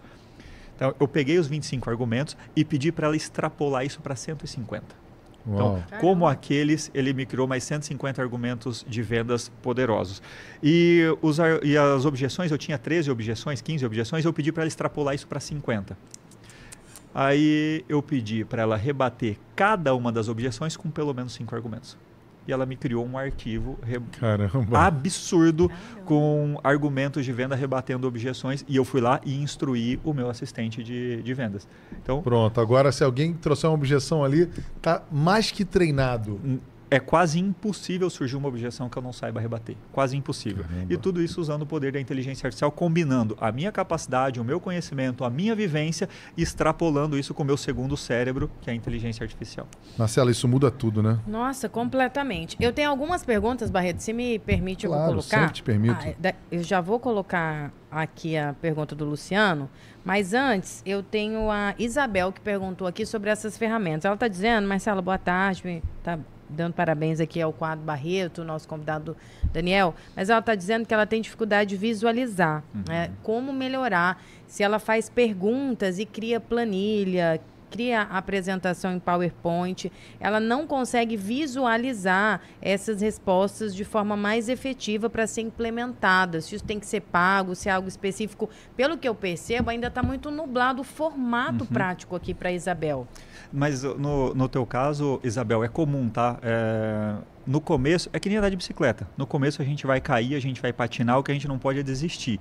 Então, eu peguei os 25 argumentos e pedi para ela extrapolar isso para 150. Então, como aqueles, ele me criou mais 150 argumentos de vendas poderosos. E as objeções, eu tinha 13 objeções, 15 objeções, eu pedi para ela extrapolar isso para 50. Aí eu pedi para ela rebater cada uma das objeções com pelo menos 5 argumentos. E ela me criou um arquivo absurdo com argumentos de venda rebatendo objeções. E eu fui lá e instruí o meu assistente de vendas. Então, pronto, agora se alguém trouxer uma objeção ali, tá mais que treinado. É quase impossível surgir uma objeção que eu não saiba rebater. Quase impossível. Caramba. E tudo isso usando o poder da inteligência artificial, combinando a minha capacidade, o meu conhecimento, a minha vivência, e extrapolando isso com o meu segundo cérebro, que é a inteligência artificial. Marcela, isso muda tudo, né? Nossa, completamente. Eu tenho algumas perguntas, Barreto, se me permite, claro, eu vou colocar. Sempre te permito. Eu já vou colocar aqui a pergunta do Luciano, mas antes eu tenho a Isabel que perguntou aqui sobre essas ferramentas. Ela está dizendo, Marcela, boa tarde, tá dando parabéns aqui ao quadro Barreto, nosso convidado Daniel, mas ela está dizendo que ela tem dificuldade de visualizar, né? Como melhorar, se ela faz perguntas e cria planilha, cria apresentação em PowerPoint, ela não consegue visualizar essas respostas de forma mais efetiva para ser implementada. Se isso tem que ser pago, se é algo específico. Pelo que eu percebo, ainda está muito nublado o formato prático aqui para a Isabel. Mas no teu caso, Isabel, é comum, tá? No começo, é que nem andar de bicicleta. No começo a gente vai cair, a gente vai patinar, o que a gente não pode é desistir.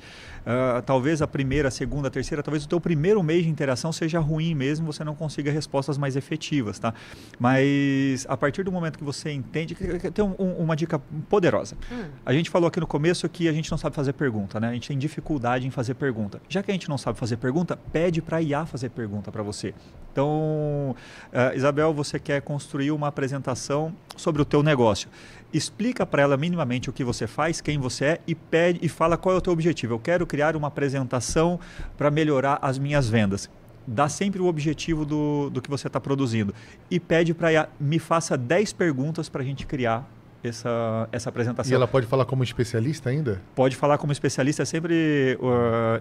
Talvez a primeira, a segunda, a terceira, talvez o teu primeiro mês de interação seja ruim mesmo, você não consiga respostas mais efetivas, tá? Mas a partir do momento que você entende, tem uma dica poderosa. A gente falou aqui no começo que a gente não sabe fazer pergunta, né? A gente tem dificuldade em fazer pergunta. Já que a gente não sabe fazer pergunta, pede para a IA fazer pergunta para você. Então, Isabel, você quer construir uma apresentação sobre o teu negócio. Explica para ela minimamente o que você faz, quem você é e fala qual é o teu objetivo. Eu quero criar uma apresentação para melhorar as minhas vendas. Dá sempre o objetivo do que você está produzindo. E pede para ela, me faça 10 perguntas para a gente criar essa apresentação. E ela pode falar como especialista ainda? Pode falar como especialista. É sempre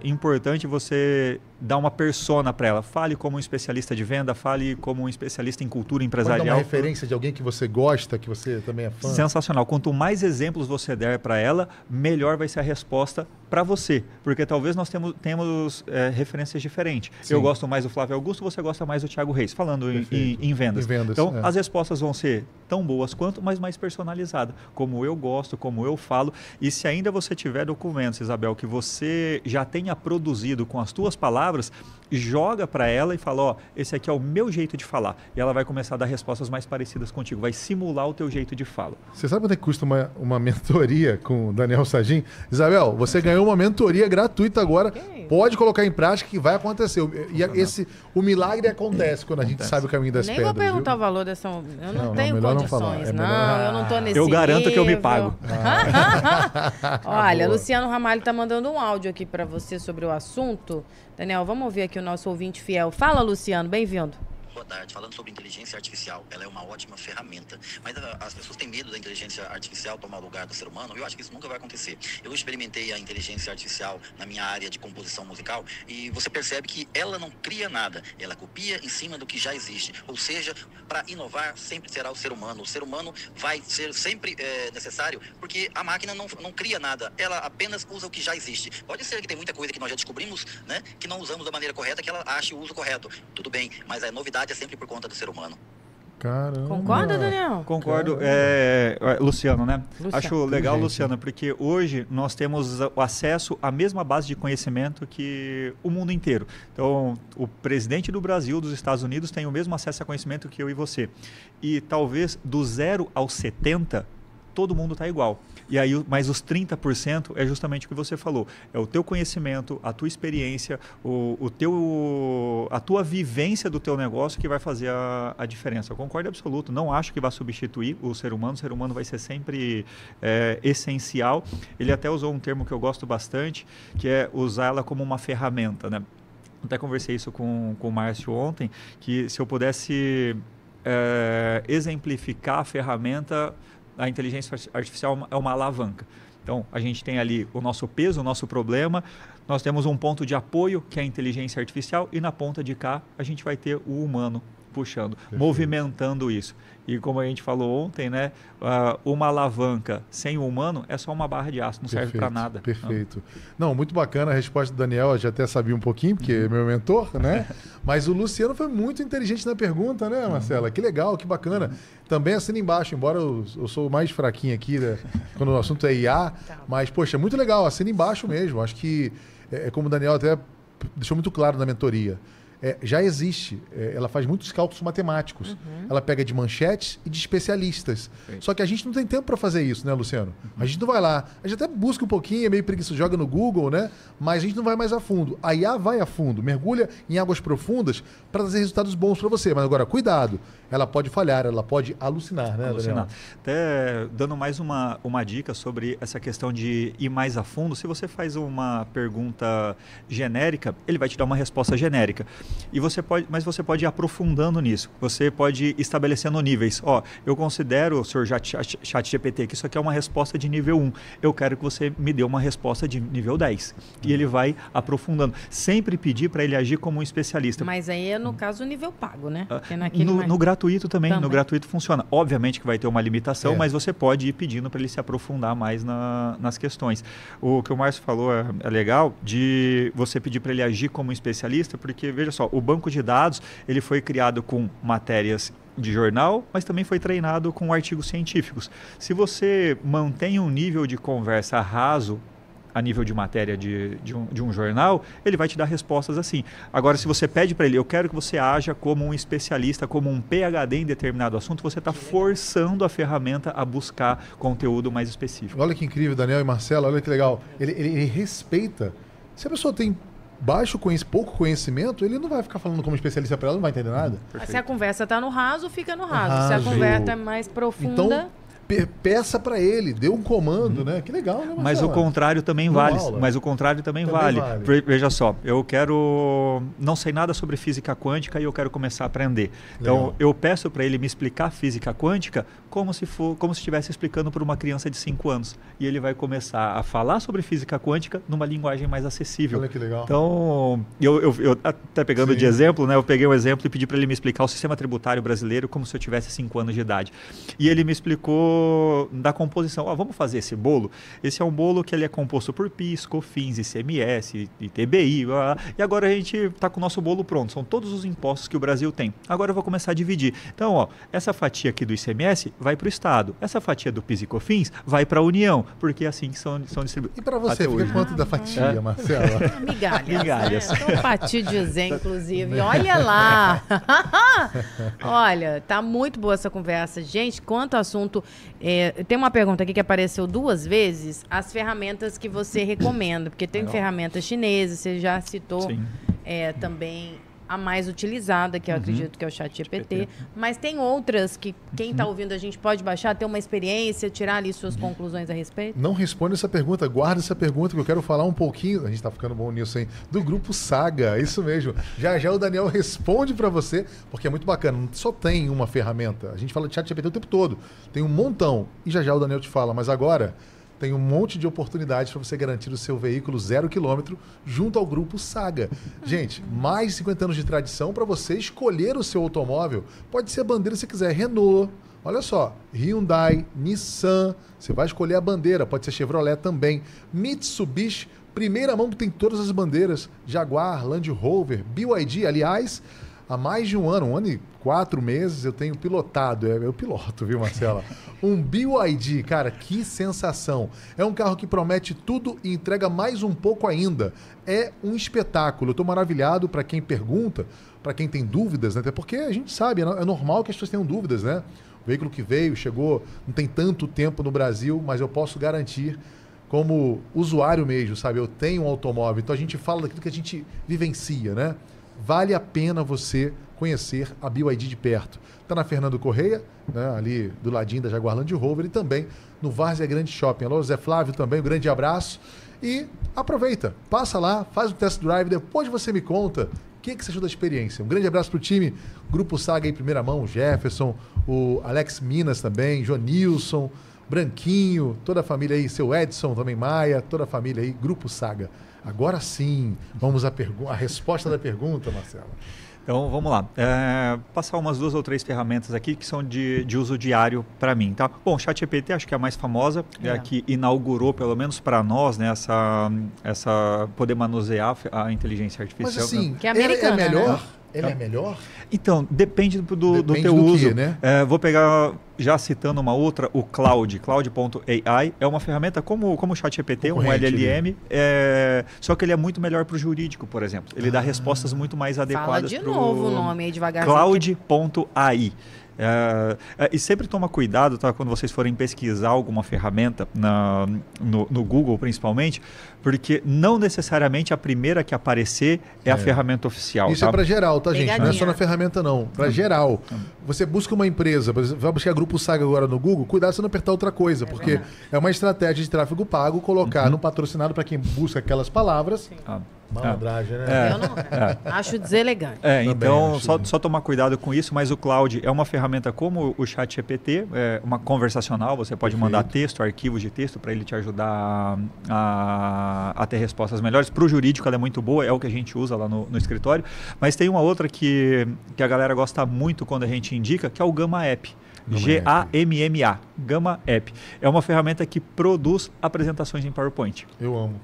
importante você dar uma persona para ela. Fale como um especialista de venda, fale como um especialista em cultura empresarial. Pode dar uma referência de alguém que você gosta, que você também é fã? Sensacional. Quanto mais exemplos você der para ela, melhor vai ser a resposta para você, porque talvez nós temos referências diferentes. Sim. Eu gosto mais do Flávio Augusto, você gosta mais do Thiago Reis, falando em vendas. Então, as respostas vão ser tão boas quanto, mas mais personalizadas, como eu gosto, como eu falo. E se ainda você tiver documentos, Isabel, que você já tenha produzido com as tuas palavras, joga para ela e fala, ó, esse aqui é o meu jeito de falar. E ela vai começar a dar respostas mais parecidas contigo, vai simular o teu jeito de fala. Você sabe quanto é que custa uma mentoria com o Daniel Sagin? Isabel, você ganhou uma mentoria gratuita agora, pode colocar em prática que vai acontecer. E o milagre acontece quando a gente sabe o caminho das pedras. Nem vou perguntar o valor dessa... Eu não tenho condições, eu não tô nesse Eu garanto nível. que eu me pago. Olha, Luciano Ramalho tá mandando um áudio aqui para você sobre o assunto. Daniel, vamos ouvir aqui o nosso ouvinte fiel. Fala, Luciano, bem-vindo. Boa tarde. Falando sobre inteligência artificial, ela é uma ótima ferramenta, mas as pessoas têm medo da inteligência artificial tomar o lugar do ser humano. Eu acho que isso nunca vai acontecer. Eu experimentei a inteligência artificial na minha área de composição musical e você percebe que ela não cria nada, ela copia em cima do que já existe. Ou seja, para inovar sempre será o ser humano. O ser humano vai ser sempre necessário, porque a máquina não cria nada, ela apenas usa o que já existe. Pode ser que tem muita coisa que nós já descobrimos, né, que não usamos da maneira correta, que ela ache o uso correto. Tudo bem, mas a novidade é sempre por conta do ser humano. Caramba. Concorda, Daniel? Concordo. Luciano, né? Acho legal, Luciano, porque hoje nós temos o acesso à mesma base de conhecimento que o mundo inteiro. Então, o presidente do Brasil, dos Estados Unidos, tem o mesmo acesso a conhecimento que eu e você. E talvez do 0 aos 70, todo mundo está igual. E aí, mas os 30% é justamente o que você falou. É o teu conhecimento, a tua experiência, a tua vivência do teu negócio que vai fazer a diferença. Eu concordo absoluto. Não acho que vai substituir o ser humano. O ser humano vai ser sempre essencial. Ele até usou um termo que eu gosto bastante, que é usar ela como uma ferramenta, né? Até conversei isso com o Márcio ontem, que se eu pudesse exemplificar a ferramenta... A inteligência artificial é uma alavanca. Então, a gente tem ali o nosso peso, o nosso problema, nós temos um ponto de apoio, que é a inteligência artificial, e na ponta de cá a gente vai ter o humano puxando, movimentando isso. E como a gente falou ontem, né, uma alavanca sem o humano é só uma barra de aço, não serve para nada. Perfeito. Não, muito bacana a resposta do Daniel, eu já até sabia um pouquinho, porque é meu mentor, né? Mas o Luciano foi muito inteligente na pergunta, né, Marcela? Que legal, que bacana. Também assina embaixo, embora eu sou o mais fraquinho aqui, né, quando o assunto é IA, mas, poxa, muito legal, assina embaixo mesmo. Acho que, como o Daniel até deixou muito claro na mentoria, já existe. Ela faz muitos cálculos matemáticos. Ela pega de manchetes e de especialistas. Só que a gente não tem tempo para fazer isso, né, Luciano? A gente não vai lá. A gente até busca um pouquinho, é meio preguiçoso, joga no Google, né? Mas a gente não vai mais a fundo. A IA vai a fundo, mergulha em águas profundas para trazer resultados bons para você. Mas agora, cuidado. Ela pode falhar, ela pode alucinar, né, Daniel? Até dando mais uma dica sobre essa questão de ir mais a fundo, se você faz uma pergunta genérica, ele vai te dar uma resposta genérica. Mas você pode ir aprofundando nisso. Você pode ir estabelecendo níveis. Eu considero, senhor ChatGPT, que isso aqui é uma resposta de nível 1. Eu quero que você me dê uma resposta de nível 10. E ele vai aprofundando. Sempre pedir para ele agir como um especialista. Mas aí é, no caso, o nível pago, né? No gratuito também. No gratuito funciona. Obviamente que vai ter uma limitação, mas você pode ir pedindo para ele se aprofundar mais nas questões. O que o Márcio falou é legal, de você pedir para ele agir como um especialista, porque, veja só, o banco de dados ele foi criado com matérias de jornal, mas também foi treinado com artigos científicos. Se você mantém um nível de conversa raso a nível de matéria de um jornal, ele vai te dar respostas assim. Agora, se você pede para ele, eu quero que você haja como um especialista, como um PhD em determinado assunto, você está forçando a ferramenta a buscar conteúdo mais específico. Olha que incrível, Daniel e Marcela, olha que legal. Ele respeita. Se a pessoa tem pouco conhecimento, ele não vai ficar falando como especialista para ela, não vai entender nada. Se a conversa está no raso, fica no raso. Se a conversa é mais profunda... Então, peça para ele, dê um comando, né? Que legal, né, Marcela? Mas o contrário também vale. Mas o contrário também vale. Veja só, eu não sei nada sobre física quântica e eu quero começar a aprender. Então, eu peço para ele me explicar física quântica como se estivesse explicando para uma criança de 5 anos. E ele vai começar a falar sobre física quântica numa linguagem mais acessível. Olha que legal. Então, eu até pegando de exemplo, né? Eu peguei um exemplo e pedi para ele me explicar o sistema tributário brasileiro como se eu tivesse 5 anos de idade. E ele me explicou da composição. Vamos fazer esse bolo? Esse é um bolo que ele é composto por PIS, COFINS, ICMS, ITBI, e agora a gente está com o nosso bolo pronto. São todos os impostos que o Brasil tem. Agora eu vou começar a dividir. Então, essa fatia aqui do ICMS vai para o Estado. Essa fatia do PIS e COFINS vai para a União, porque é assim que são distribuídos. E para você, fica quanto da fatia, Marcela? Migalhas. Né? Tô dizer, inclusive. Olha lá. Olha, tá muito boa essa conversa. Gente, quanto assunto. Tem uma pergunta aqui que apareceu 2 vezes. As ferramentas que você recomenda. Porque tem ferramentas chinesas, você já citou também a mais utilizada, que eu acredito que é o ChatGPT. Mas tem outras que quem está ouvindo a gente pode baixar, ter uma experiência, tirar ali suas conclusões a respeito? Não responde essa pergunta, guarda essa pergunta que eu quero falar um pouquinho, a gente está ficando bom nisso, hein? Do Grupo Saga, isso mesmo. Já o Daniel responde para você, porque é muito bacana, não só tem uma ferramenta, a gente fala de ChatGPT o tempo todo, tem um montão, e já o Daniel te fala, mas agora tem um monte de oportunidades para você garantir o seu veículo 0 km junto ao Grupo Saga. Gente, mais de 50 anos de tradição para você escolher o seu automóvel. Pode ser a bandeira se quiser, Renault, olha só, Hyundai, Nissan, você vai escolher a bandeira, pode ser Chevrolet também, Mitsubishi, primeira mão que tem todas as bandeiras, Jaguar, Land Rover, BYD, aliás, há mais de um ano e 4 meses eu tenho pilotado, eu piloto, viu, Marcela? Um BYD, cara, que sensação. É um carro que promete tudo e entrega mais um pouco ainda. É um espetáculo. Eu tô maravilhado para quem pergunta, para quem tem dúvidas, né? Até porque a gente sabe, é normal que as pessoas tenham dúvidas, né? O veículo que veio, chegou, não tem tanto tempo no Brasil, mas eu posso garantir como usuário mesmo, sabe? Eu tenho um automóvel, então a gente fala daquilo que a gente vivencia, né? Vale a pena você conhecer a BYD de perto. Está na Fernando Correia, né, ali do ladinho da Jaguar Land Rover, e também no Várzea Grande Shopping. Alô, Zé Flávio também, um grande abraço. E aproveita, passa lá, faz um test drive, depois você me conta o que você achou da experiência. Um grande abraço para o time, Grupo Saga em primeira mão, o Jefferson, o Alex Minas também, Jonilson, Branquinho, toda a família aí, seu Edson também, Maia, toda a família aí, Grupo Saga. Agora sim, vamos à resposta da pergunta, Marcela. Então, vamos lá. Passar umas 2 ou 3 ferramentas aqui que são de uso diário para mim, tá? Bom, o ChatGPT acho que é a mais famosa, que inaugurou, pelo menos para nós, né, essa poder manusear a inteligência artificial. Mas assim, que é americana, ele é melhor? Né? Ele é melhor? Então, depende do teu uso. Que, né? Vou pegar, já citando uma outra, o Cloud.ai. É uma ferramenta como o ChatGPT, um LLM, só que ele é muito melhor para o jurídico, por exemplo. Ele dá respostas muito mais adequadas. Fala de novo o nome aí devagarzinho. Cloud.ai. E sempre toma cuidado, tá, quando vocês forem pesquisar alguma ferramenta no Google principalmente, porque não necessariamente a primeira que aparecer é a ferramenta oficial. Isso tá? É para geral, tá, gente? Pegadinha. Não é só na ferramenta, não. Para geral. Você busca uma empresa, vai buscar Grupo Saga agora no Google, cuidado se não apertar outra coisa, porque é uma estratégia de tráfego pago colocar no patrocinado para quem busca aquelas palavras. Malandragem, né? Eu não acho deselegante. Então, só tomar cuidado com isso, mas o Cloud é uma ferramenta como o ChatGPT, uma conversacional, você pode mandar texto, arquivos de texto para ele te ajudar a ter respostas melhores. Para o jurídico ela é muito boa, é o que a gente usa lá no escritório, mas tem uma outra que a galera gosta muito quando a gente indica, que é o Gamma App. Gamma, Gamma App. É uma ferramenta que produz apresentações em PowerPoint. Eu amo.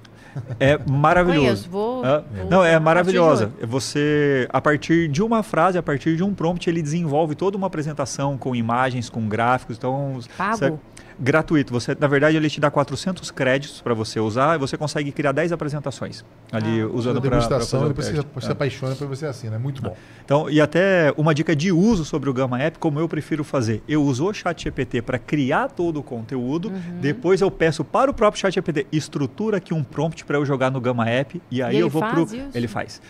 É maravilhoso. Não, é maravilhosa. Você, a partir de uma frase, a partir de um prompt, ele desenvolve toda uma apresentação com imagens, com gráficos. Então, pago? Gratuito. Na verdade, ele te dá 400 créditos para você usar e você consegue criar 10 apresentações ali usando para degustação. Depois você se apaixona por você assim, né? Muito bom. Então, e até uma dica de uso sobre o Gamma App, como eu prefiro fazer. Eu uso o ChatGPT para criar todo o conteúdo, depois eu peço para o próprio ChatGPT, estrutura aqui um prompt para eu jogar no Gamma App e aí eu vou pro... Ele faz.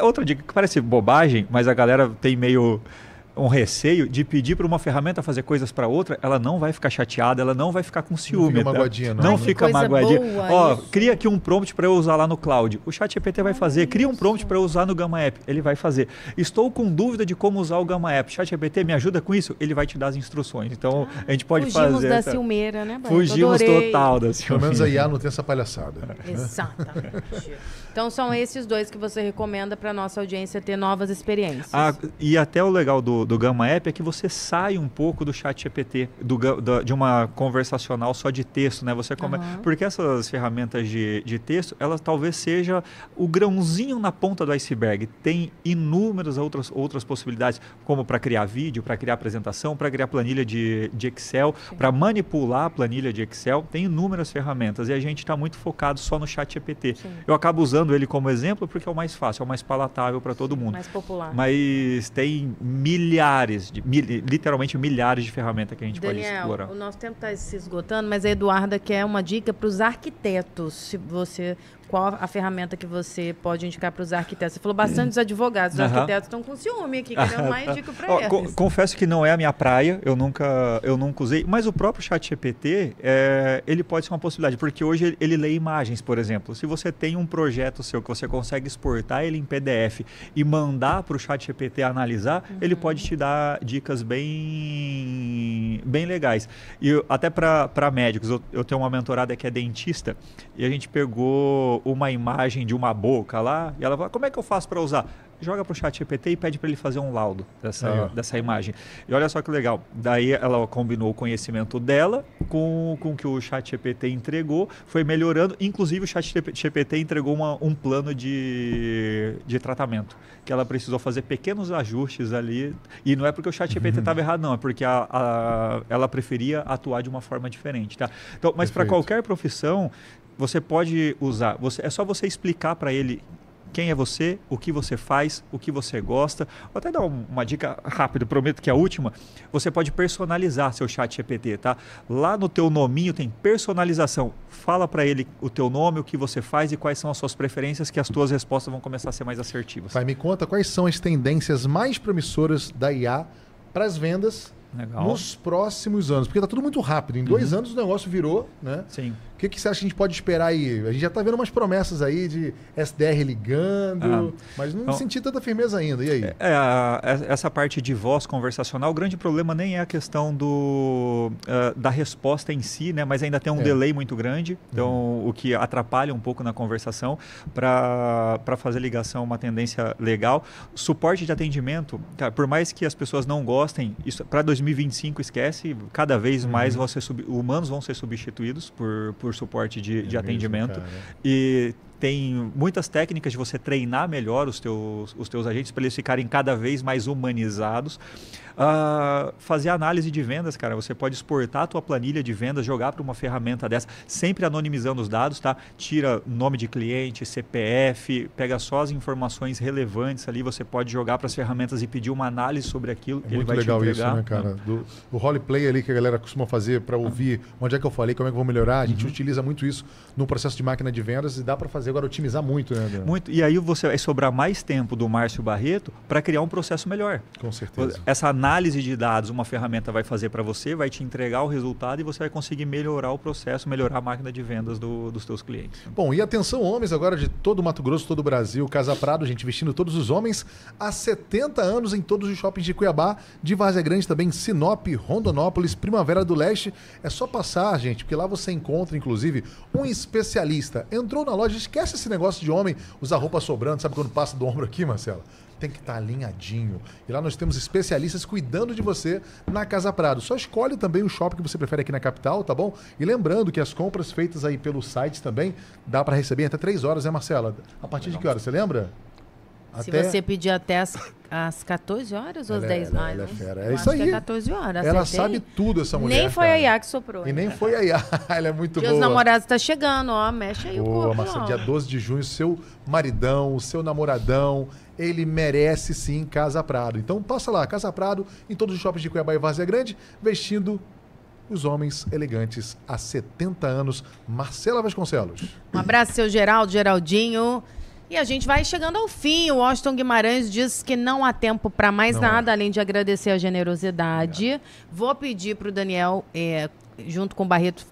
Outra dica que parece bobagem, mas a galera tem meio um receio de pedir para uma ferramenta fazer coisas para outra, ela não vai ficar chateada, ela não vai ficar com ciúme. Não fica magoadinha, não fica magoadinha. Cria aqui um prompt para eu usar lá no Cloud. O ChatGPT vai fazer. Cria um prompt para eu usar no Gamma App. Ele vai fazer. Estou com dúvida de como usar o Gamma App. ChatGPT me ajuda com isso? Ele vai te dar as instruções. Então, a gente pode fazer... Fugimos da ciumeira, né, Bahia? Fugimos total da ciumeira. Pelo menos a IA não tem essa palhaçada. Exatamente. Então, são esses 2 que você recomenda para nossa audiência ter novas experiências. E até o legal do do Gamma App é que você sai um pouco do chat GPT, de uma conversacional só de texto, né? Porque essas ferramentas de texto, elas talvez seja o grãozinho na ponta do iceberg. Tem inúmeras outras possibilidades, como para criar vídeo, para criar apresentação, para criar planilha de Excel, para manipular a planilha de Excel. Tem inúmeras ferramentas e a gente está muito focado só no chat GPT. Eu acabo usando ele como exemplo porque é o mais fácil, é o mais palatável para todo mundo. Mais popular. Mas tem literalmente milhares de ferramentas que a gente pode explorar. O nosso tempo está se esgotando, mas a Eduarda quer uma dica para os arquitetos. Qual a ferramenta que você pode indicar para os arquitetos? Você falou bastante dos advogados. Os arquitetos estão com ciúme aqui, querendo mais dica para eles. Confesso que não é a minha praia, eu nunca usei, mas o próprio ChatGPT, ele pode ser uma possibilidade, porque hoje ele lê imagens, por exemplo. Se você tem um projeto seu que você consegue exportar ele em PDF e mandar para o ChatGPT analisar, ele pode te dar dicas bem legais. E até para médicos, eu tenho uma mentorada que é dentista, e a gente pegou uma imagem de uma boca lá, e ela fala, como é que eu faço para usar? Joga para o ChatGPT e pede para ele fazer um laudo dessa imagem. E olha só que legal, daí ela combinou o conhecimento dela com o que o ChatGPT entregou, foi melhorando, inclusive o ChatGPT entregou um plano de tratamento, que ela precisou fazer pequenos ajustes ali, e não é porque o ChatGPT estava errado não, é porque ela preferia atuar de uma forma diferente. Tá? Então, mas para qualquer profissão, você pode usar, é só você explicar para ele quem é você, o que você faz, o que você gosta. Vou até dar uma dica rápida, prometo que é a última. Você pode personalizar seu chat GPT, tá? Lá no teu nominho tem personalização. Fala para ele o teu nome, o que você faz e quais são as suas preferências, que as tuas respostas vão começar a ser mais assertivas. Vai, me conta quais são as tendências mais promissoras da IA para as vendas nos próximos anos. Porque está tudo muito rápido. Em 2 anos o negócio virou, né? Sim. O que você acha que a gente pode esperar aí? A gente já está vendo umas promessas aí de SDR ligando, mas não senti tanta firmeza ainda. E aí? Essa parte de voz conversacional, o grande problema nem é a questão da resposta em si, né? Mas ainda tem um delay muito grande, então o que atrapalha um pouco na conversação. Para fazer ligação, uma tendência legal. Suporte de atendimento, cara, por mais que as pessoas não gostem, para 2025 esquece, cada vez mais humanos vão ser substituídos por suporte de atendimento. Mesmo, e tem muitas técnicas de você treinar melhor os teus agentes para eles ficarem cada vez mais humanizados. Fazer análise de vendas, cara, você pode exportar a tua planilha de vendas, jogar para uma ferramenta dessa, sempre anonimizando os dados, tá? Tira nome de cliente, CPF, pega só as informações relevantes ali, você pode jogar para as ferramentas e pedir uma análise sobre aquilo que ele vai te entregar. Muito legal isso, né, cara? Do roleplay ali que a galera costuma fazer para ouvir onde é que eu falei, como é que eu vou melhorar, a gente utiliza muito isso no processo de máquina de vendas e dá para fazer agora otimizar muito, né? Muito, e aí você vai sobrar mais tempo do Márcio Barreto para criar um processo melhor. Com certeza. Essa análise de dados, uma ferramenta vai fazer para você, vai te entregar o resultado e você vai conseguir melhorar o processo, melhorar a máquina de vendas dos teus clientes. Bom, e atenção homens agora de todo o Mato Grosso, todo o Brasil, Casa Prado, gente, vestindo todos os homens há 70 anos em todos os shoppings de Cuiabá, de Várzea Grande também, Sinop, Rondonópolis, Primavera do Leste. É só passar, gente, porque lá você encontra, inclusive, um especialista. Entrou na loja, esquece esse negócio de homem usar roupa sobrando, sabe quando passa do ombro aqui, Marcela? Tem que estar alinhadinho. E lá nós temos especialistas cuidando de você na Casa Prado. Só escolhe também o shopping que você prefere aqui na capital, tá bom? E lembrando que as compras feitas aí pelo site também dá para receber até 3 horas, né, Marcela? A partir de que horas? Você lembra? Se você pedir até às 14 horas ou às 10 horas? Ela é fera. É isso aí. É 14 horas. Ela sabe tudo, essa mulher. Nem foi a IA que soprou. E nem foi a IA. Ela é muito boa. Os namorados estão chegando, ó. Mexe aí o corpo. Marcelo, dia 12 de junho, seu maridão, o seu namoradão, ele merece sim Casa Prado. Então passa lá, Casa Prado, em todos os shoppings de Cuiabá e Várzea Grande, vestindo os homens elegantes há 70 anos. Marcela Vasconcelos. Um abraço, seu Geraldinho. E a gente vai chegando ao fim. O Washington Guimarães diz que não há tempo para mais nada, além de agradecer a generosidade. Vou pedir para o Daniel junto com o Barreto,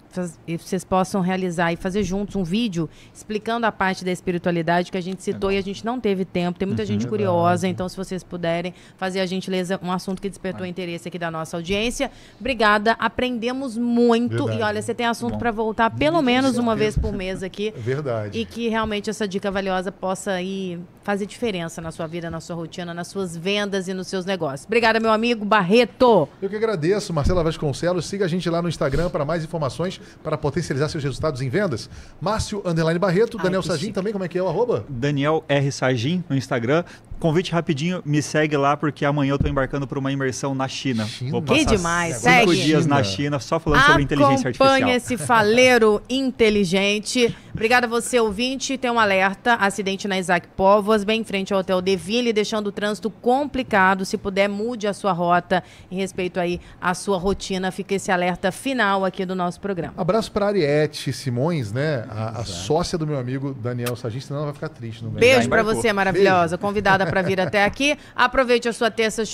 vocês possam realizar e fazer juntos um vídeo explicando a parte da espiritualidade que a gente citou e a gente não teve tempo. Tem muita gente curiosa, então se vocês puderem fazer a gentileza, um assunto que despertou interesse aqui da nossa audiência. Obrigada, aprendemos muito. Verdade. E olha, você tem assunto para voltar pelo menos uma vez por mês aqui. Verdade. E que realmente essa dica valiosa possa aí fazer diferença na sua vida, na sua rotina, nas suas vendas e nos seus negócios. Obrigada, meu amigo Barreto. Eu que agradeço, Marcela Vasconcelos. Siga a gente lá no Instagram para mais informações para potencializar seus resultados em vendas. Márcio_Barreto, Daniel Sagin também, como é que é o arroba? Daniel R. Sagin no Instagram. Convite rapidinho, me segue lá porque amanhã eu estou embarcando para uma imersão na China. Vou Que passar demais, 5 segue. dias na China só falando sobre inteligência artificial. Acompanhe esse faleiro inteligente. Obrigada a você, ouvinte. Tem um alerta, acidente na Isaac Póvoas, bem em frente ao Hotel Deville, deixando o trânsito complicado. Se puder, mude a sua rota em respeito aí à sua rotina. Fica esse alerta final aqui do nosso programa. Abraço para Ariete Simões, né? A sócia do meu amigo Daniel Sagin, senão ela vai ficar triste no meio. Beijo para você, maravilhosa. Convidada para vir até aqui. Aproveite a sua terça